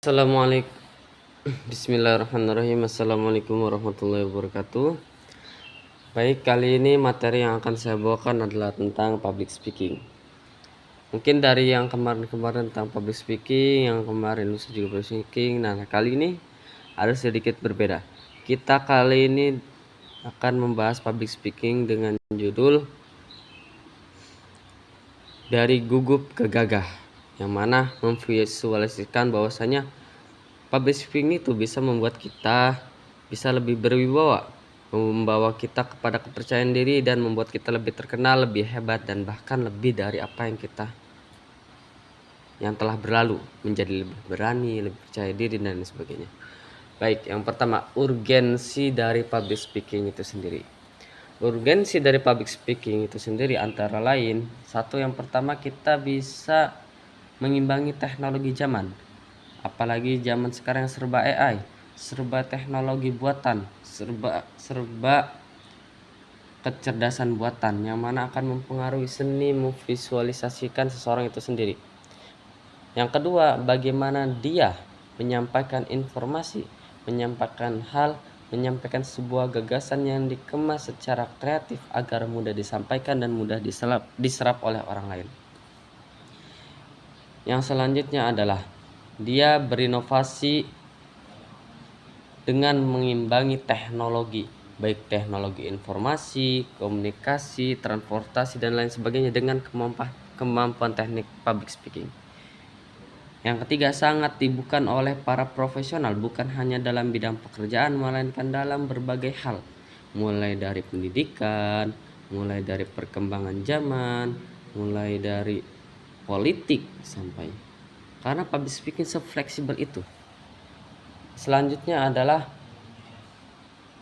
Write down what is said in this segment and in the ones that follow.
Assalamualaikum. Bismillahirrahmanirrahim. Assalamualaikum warahmatullahi wabarakatuh. Baik, kali ini materi yang akan saya bawakan adalah tentang public speaking. Mungkin dari yang kemarin-kemarin tentang public speaking, yang kemarin lusa juga public speaking. Nah, kali ini ada sedikit berbeda. Kita kali ini akan membahas public speaking dengan judul Dari Gugup ke Gagah, yang mana memvisualisasikan bahwasanya public speaking itu bisa membuat kita bisa lebih berwibawa, membawa kita kepada kepercayaan diri dan membuat kita lebih terkenal, lebih hebat, dan bahkan lebih dari apa yang telah berlalu, menjadi lebih berani, lebih percaya diri dan lain sebagainya. Baik, yang pertama, urgensi dari public speaking itu sendiri. Urgensi dari public speaking itu sendiri antara lain, satu, yang pertama, kita bisa mengimbangi teknologi zaman. Apalagi zaman sekarang yang serba AI, serba teknologi buatan, serba kecerdasan buatan, yang mana akan mempengaruhi seni memvisualisasikan seseorang itu sendiri. Yang kedua, bagaimana dia menyampaikan informasi, menyampaikan menyampaikan sebuah gagasan yang dikemas secara kreatif agar mudah disampaikan dan mudah diserap oleh orang lain. Yang selanjutnya adalah dia berinovasi dengan mengimbangi teknologi, baik teknologi informasi, komunikasi, transportasi, dan lain sebagainya dengan kemampuan teknik public speaking. Yang ketiga, sangat dibutuhkan oleh para profesional, bukan hanya dalam bidang pekerjaan, melainkan dalam berbagai hal, mulai dari pendidikan, mulai dari perkembangan zaman, mulai dari politik sampai, karena public speaking se-fleksibel itu. Selanjutnya adalah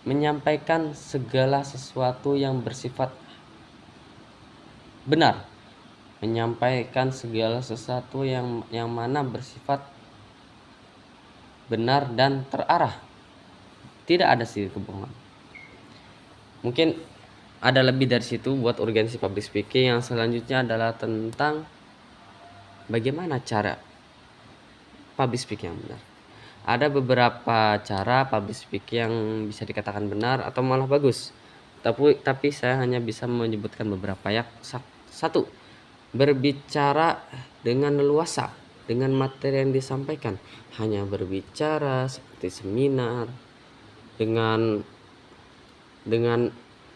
menyampaikan segala sesuatu yang bersifat benar, menyampaikan segala sesuatu yang mana bersifat benar dan terarah, tidak ada sih kebohongan. Mungkin ada lebih dari situ buat urgensi public speaking. Yang selanjutnya adalah tentang bagaimana cara public speaking yang benar. Ada beberapa cara public speaking yang bisa dikatakan benar atau malah bagus, tapi saya hanya bisa menyebutkan beberapa. Satu, berbicara dengan leluasa dengan materi yang disampaikan, hanya berbicara seperti seminar dengan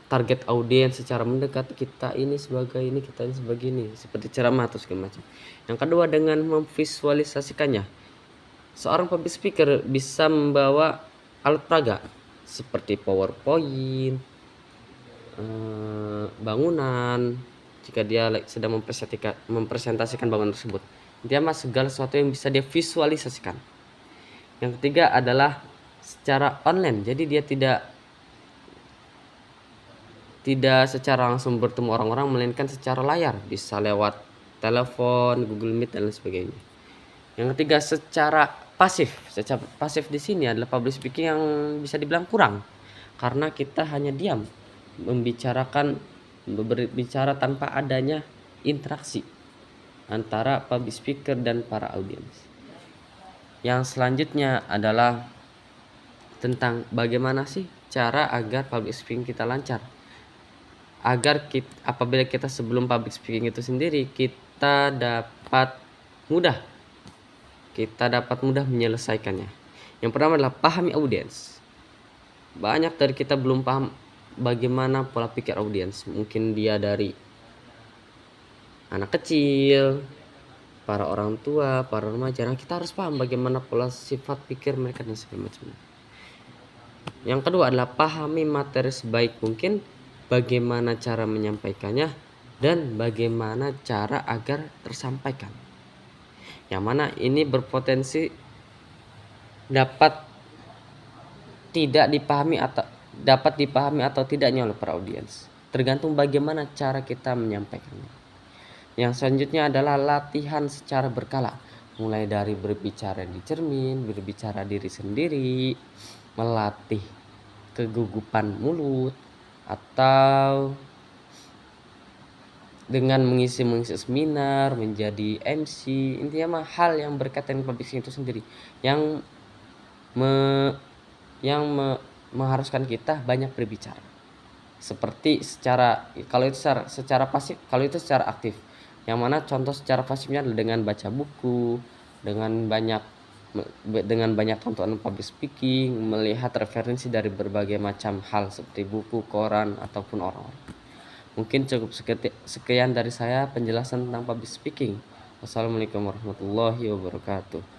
target audiens secara mendekat, kita ini sebagai ini, kita ini sebagai ini, seperti ceramah atau segala macam. Yang kedua, dengan memvisualisasikannya. Seorang public speaker bisa membawa alat peraga seperti PowerPoint, bangunan, jika dia sedang mempresentasikan bangunan tersebut. Dia segala sesuatu yang bisa dia visualisasikan. Yang ketiga adalah secara online, jadi dia tidak secara langsung bertemu orang-orang, melainkan secara layar, bisa lewat telepon, Google Meet, dan lain sebagainya. Yang ketiga, secara pasif. Secara pasif di sini adalah public speaking yang bisa dibilang kurang, karena kita hanya diam, berbicara tanpa adanya interaksi antara public speaker dan para audiens. Yang selanjutnya adalah tentang bagaimana sih cara agar public speaking kita lancar, agar apabila kita sebelum public speaking itu sendiri kita dapat mudah menyelesaikannya. Yang pertama adalah pahami audiens. Banyak dari kita belum paham bagaimana pola pikir audiens. Mungkin dia dari anak kecil, para orang tua, para remaja. Nah, kita harus paham bagaimana pola sifat pikir mereka dan segala macam. Yang kedua adalah pahami materi sebaik mungkin, bagaimana cara menyampaikannya dan bagaimana cara agar tersampaikan. Yang mana ini berpotensi dapat dipahami atau tidaknya oleh para audiens, tergantung bagaimana cara kita menyampaikannya. Yang selanjutnya adalah latihan secara berkala, mulai dari berbicara di cermin, berbicara diri sendiri, melatih kegugupan mulut, atau dengan mengisi seminar, menjadi MC, intinya mah hal yang berkaitan dengan public speaking itu sendiri yang me yang mengharuskan kita banyak berbicara. Seperti kalau itu secara pasif, kalau itu secara aktif. Yang mana contoh secara pasifnya adalah dengan baca buku, dengan banyak tontonan public speaking, melihat referensi dari berbagai macam hal seperti buku, koran, ataupun orang-orang. Mungkin cukup sekian dari saya penjelasan tentang public speaking. Wassalamualaikum warahmatullahi wabarakatuh.